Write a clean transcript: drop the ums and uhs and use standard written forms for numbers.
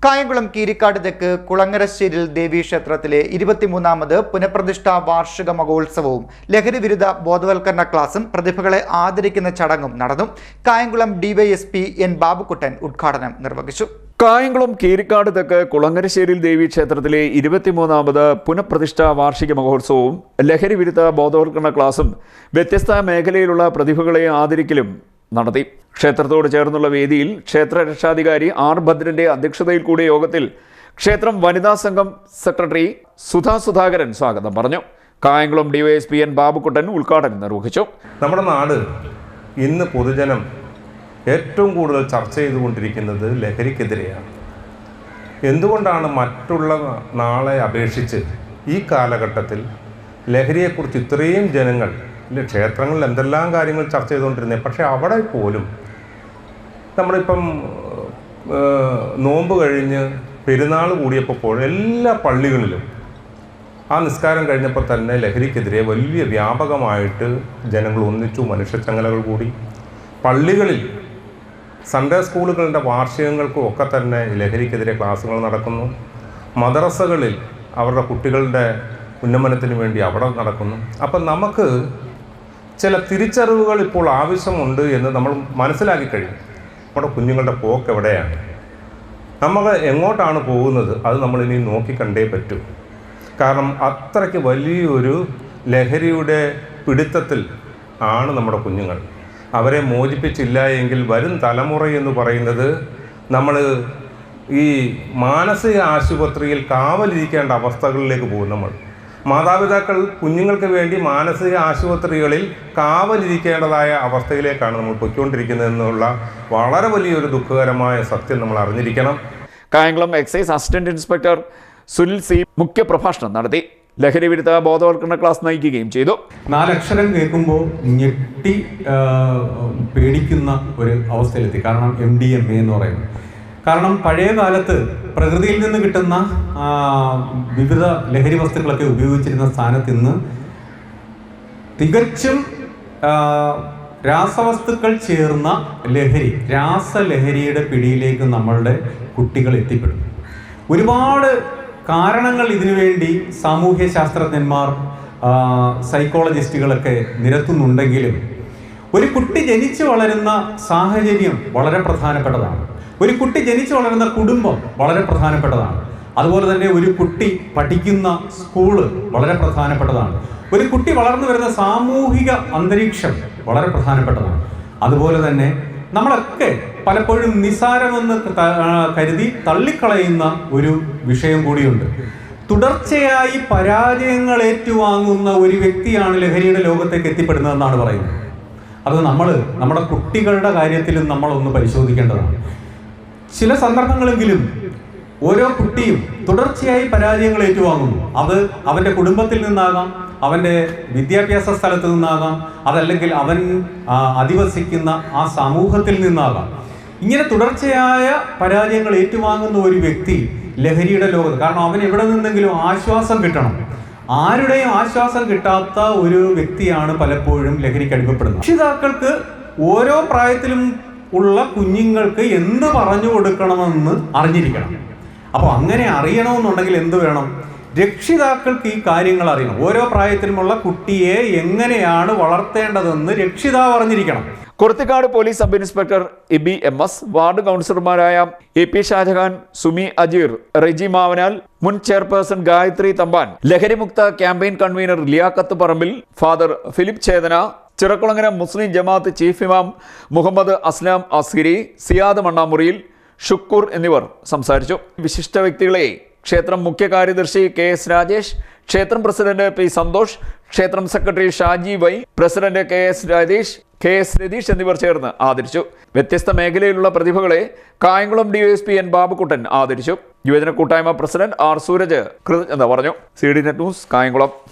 കായംകുളം കീരിക്കാട് തെക്ക് കുളങ്ങരശ്ശേരിൽ ദേവീക്ഷേത്രത്തിലെ 23ാമത് പുനഃപ്രതിഷ്ഠാ വാർഷിക മഹോത്സവവും ലഹരിവിരുദ്ധ ബോധവൽക്കരണ ക്ലാസും പ്രതിഭകളെ ആദരിക്കുന്ന ചടങ്ങും നടന്നു. കായംകുളം ഡിവൈഎസ്പി എൻ ബാബുക്കുട്ടൻ ഉദ്ഘാടനം നിർവഹിച്ചു. കായംകുളം കീരിക്കാട് തെക്ക് കുളങ്ങരശ്ശേരിൽ ദേവീക്ഷേത്രത്തിലെ 23ാമത് പുനഃപ്രതിഷ്ഠാ വാർഷിക മഹോത്സവവും ലഹരിവിരുദ്ധ ബോധവൽക്കരണ ക്ലാസും വ്യത്യസ്ത മേഖലയിലുള്ള പ്രതിഭകളെ ആദരിക്കലും നടത്തി. ക്ഷേത്രത്തോട് ചേർന്നുള്ള വേദിയിൽ ക്ഷേത്ര രക്ഷാധികാരി ആർ ഭദ്രന്റെ അധ്യക്ഷതയിൽ കൂടിയ യോഗത്തിൽ ക്ഷേത്രം വനിതാ സംഘം സെക്രട്ടറി സുധാ സുധാകരൻ സ്വാഗതം പറഞ്ഞു. കായംകുളം ഡിവൈഎസ്പി എൻ ബാബുക്കുട്ടൻ ഉദ്ഘാടനം നിർവഹിച്ചു. നമ്മുടെ നാട് ഇന്ന് പൊതുജനം ഏറ്റവും കൂടുതൽ ചർച്ച ചെയ്തുകൊണ്ടിരിക്കുന്നത് ലഹരിക്കെതിരെയാണ്. എന്തുകൊണ്ടാണ് മറ്റുള്ള നാളെ അപേക്ഷിച്ച് ഈ കാലഘട്ടത്തിൽ ലഹരിയെക്കുറിച്ച് ഇത്രയും ജനങ്ങൾ ക്ഷേത്രങ്ങളിൽ എന്തെല്ലാം കാര്യങ്ങൾ ചർച്ച ചെയ്തുകൊണ്ടിരുന്നത്? പക്ഷേ അവിടെ പോലും നമ്മളിപ്പം നോമ്പ് കഴിഞ്ഞ് പെരുന്നാൾ കൂടിയപ്പോൾ എല്ലാ പള്ളികളിലും ആ നിസ്കാരം കഴിഞ്ഞപ്പോൾ തന്നെ ലഹരിക്കെതിരെ വലിയ വ്യാപകമായിട്ട് ജനങ്ങൾ ഒന്നിച്ചു, മനുഷ്യച്ചങ്ങലകൾ കൂടി. പള്ളികളിൽ സൺഡേ സ്കൂളുകളുടെ വാർഷികങ്ങൾക്കും ഒക്കെ തന്നെ ലഹരിക്കെതിരെ ക്ലാസ്സുകൾ നടക്കുന്നു. മദ്രസകളിൽ അവരുടെ കുട്ടികളുടെ ഉന്നമനത്തിന് വേണ്ടി അവിടെ നടക്കുന്നു. അപ്പം നമുക്ക് ചില തിരിച്ചറിവുകൾ ഇപ്പോൾ ആവശ്യമുണ്ട് എന്ന് നമ്മൾ മനസ്സിലാക്കി കഴിഞ്ഞു. നമ്മുടെ കുഞ്ഞുങ്ങളുടെ പോക്ക് എവിടെയാണ്, നമ്മൾ എങ്ങോട്ടാണ് പോകുന്നത്, അത് നമ്മളിനി നോക്കിക്കണ്ടേ പറ്റൂ. കാരണം അത്രയ്ക്ക് വലിയൊരു ലഹരിയുടെ പിടുത്തത്തിൽ ആണ് നമ്മുടെ കുഞ്ഞുങ്ങൾ. അവരെ മോചിപ്പിച്ചില്ല എങ്കിൽ വരും തലമുറ എന്ന് പറയുന്നത് നമ്മൾ ഈ മാനസിക ആശുപത്രിയിൽ കാവലിരിക്കേണ്ട അവസ്ഥകളിലേക്ക് പോകും. നമ്മൾ മാതാപിതാക്കൾ കുഞ്ഞുങ്ങൾക്ക് വേണ്ടി മാനസിക ആശുപത്രികളിൽ കാവലിരിക്കേണ്ടതായ അവസ്ഥയിലേക്കാണ് നമ്മൾ പൊയ്ക്കൊണ്ടിരിക്കുന്നതെന്നുള്ള വളരെ വലിയൊരു ദുഃഖകരമായ സത്യം നമ്മൾ അറിഞ്ഞിരിക്കണം. Kayamkulam excise assistant inspector Sunil C മുഖ്യപ്രഭാഷണം നടത്തി. ലഹരിവിരുദ്ധ ബോധവൽക്കരണ ക്ലാസ് നയിക്കുകയും ചെയ്തു. 4 അക്ഷരം കേൾക്കുമ്പോൾ ഞെട്ടി പേടിക്കുന്ന ഒരു അവസ്ഥയിലെത്തി. കാരണം MDMA എന്ന് പറയുന്നത്. കാരണം പഴയ കാലത്ത് പ്രകൃതിയിൽ നിന്ന് കിട്ടുന്ന വിവിധ ലഹരി വസ്തുക്കളൊക്കെ ഉപയോഗിച്ചിരുന്ന സ്ഥാനത്ത് ഇന്ന് തികച്ചും രാസവസ്തുക്കൾ ചേർന്ന ലഹരി, രാസലഹരിയുടെ പിടിയിലേക്ക് നമ്മളുടെ കുട്ടികൾ എത്തിപ്പെടും. ഒരുപാട് കാരണങ്ങൾ ഇതിനുവേണ്ടി സാമൂഹ്യ ശാസ്ത്രജ്ഞന്മാർ, സൈക്കോളജിസ്റ്റുകളൊക്കെ നിരത്തുന്നുണ്ടെങ്കിലും ഒരു കുട്ടി ജനിച്ചു വളരുന്ന സാഹചര്യം വളരെ പ്രധാനപ്പെട്ടതാണ്. ഒരു കുട്ടി ജനിച്ചു വളരുന്ന കുടുംബം വളരെ പ്രധാനപ്പെട്ടതാണ്. അതുപോലെ തന്നെ ഒരു കുട്ടി പഠിക്കുന്ന സ്കൂള് വളരെ പ്രധാനപ്പെട്ടതാണ്. ഒരു കുട്ടി വളർന്നു വരുന്ന സാമൂഹിക അന്തരീക്ഷം വളരെ പ്രധാനപ്പെട്ടതാണ്. അതുപോലെ തന്നെ നമ്മളൊക്കെ പലപ്പോഴും നിസ്സാരമെന്ന് കരുതി തള്ളിക്കളയുന്ന ഒരു വിഷയം കൂടിയുണ്ട്. തുടർച്ചയായി പരാജയങ്ങൾ ഏറ്റുവാങ്ങുന്ന ഒരു വ്യക്തിയാണ് ലഹരിയുടെ ലോകത്തേക്ക് എത്തിപ്പെടുന്നതെന്നാണ് പറയുന്നത്. അത് നമ്മുടെ കുട്ടികളുടെ കാര്യത്തിലും നമ്മളൊന്ന് പരിശോധിക്കേണ്ടതാണ്. ചില സന്ദർഭങ്ങളെങ്കിലും ഓരോ കുട്ടിയും തുടർച്ചയായി പരാജയങ്ങൾ ഏറ്റുവാങ്ങുന്നു. അത് അവൻ്റെ കുടുംബത്തിൽ നിന്നാകാം, അവൻ്റെ വിദ്യാഭ്യാസ സ്ഥലത്ത് നിന്നാകാം, അതല്ലെങ്കിൽ അവൻ അധിവസിക്കുന്ന ആ സമൂഹത്തിൽ നിന്നാകാം. ഇങ്ങനെ തുടർച്ചയായ പരാജയങ്ങൾ ഏറ്റുവാങ്ങുന്ന ഒരു വ്യക്തി ലഹരിയുടെ ലോകത്ത്, കാരണം അവൻ എവിടെ നിന്നെങ്കിലും ആശ്വാസം കിട്ടണം. ആരുടെയും ആശ്വാസം കിട്ടാത്ത ഒരു വ്യക്തിയാണ് പലപ്പോഴും ലഹരിക്ക് അടിമപ്പെടുന്നത്. രക്ഷിതാക്കൾക്ക് ഓരോ പ്രായത്തിലും ഉള്ള കുഞ്ഞുങ്ങൾക്ക് എന്ത് പറഞ്ഞു കൊടുക്കണമെന്ന് അറിഞ്ഞിരിക്കണം. അപ്പോൾ അങ്ങനെ അറിയണമെന്നുണ്ടെങ്കിൽ എന്ത് വേണം? രക്ഷിതാക്കൾക്ക് ഈ കാര്യങ്ങൾ അറിയണം. ഓരോ പ്രായത്തിലുമുള്ള കുട്ടിയെ എങ്ങനെയാണ് വളർത്തേണ്ടതെന്ന് രക്ഷിതാവ് അറിഞ്ഞിരിക്കണം. കുർത്തിക്കാട് പോലീസ് സബ് ഇൻസ്പെക്ടർ ഇബി MS, വാർഡ് കൗൺസിലർമാരായ AP ഷാജഹാൻ, സുമി അജീർ, റെജി മാവനാൽ, മുൻ ചെയർപേഴ്സൺ ഗായത്രി തമ്പാൻ, ലഹരിമുക്ത campaign convener Liyakhath Parambil, father Philip Chethana, Chirakkulangara Muslim Jamaath chief ഇമാം മുഹമ്മദ് അസ്ലാം അസ്ഗിരി, സിയാദ് മണ്ണാമുറിയിൽ, ഷുക്കൂർ എന്നിവർ സംസാരിച്ചു. വിശിഷ്ട വ്യക്തികളെ ക്ഷേത്രം മുഖ്യ കാര്യദർശി KS രാജേഷ്, ക്ഷേത്രം പ്രസിഡന്റ് P സന്തോഷ്, ക്ഷേത്രം secretary Shaji Y, president KS Ratheesh എന്നിവർ ചേർന്ന് ആദരിച്ചു. വ്യത്യസ്ത മേഖലയിലുള്ള പ്രതിഭകളെ കായംകുളം ഡിവൈഎസ്പി എൻ ബാബുക്കുട്ടൻ ആദരിച്ചു. യുവജന കൂട്ടായ്മ പ്രസിഡന്റ് R സൂരജ് കൃതജ്ഞത പറഞ്ഞു. CDNet news, Kayamkulam.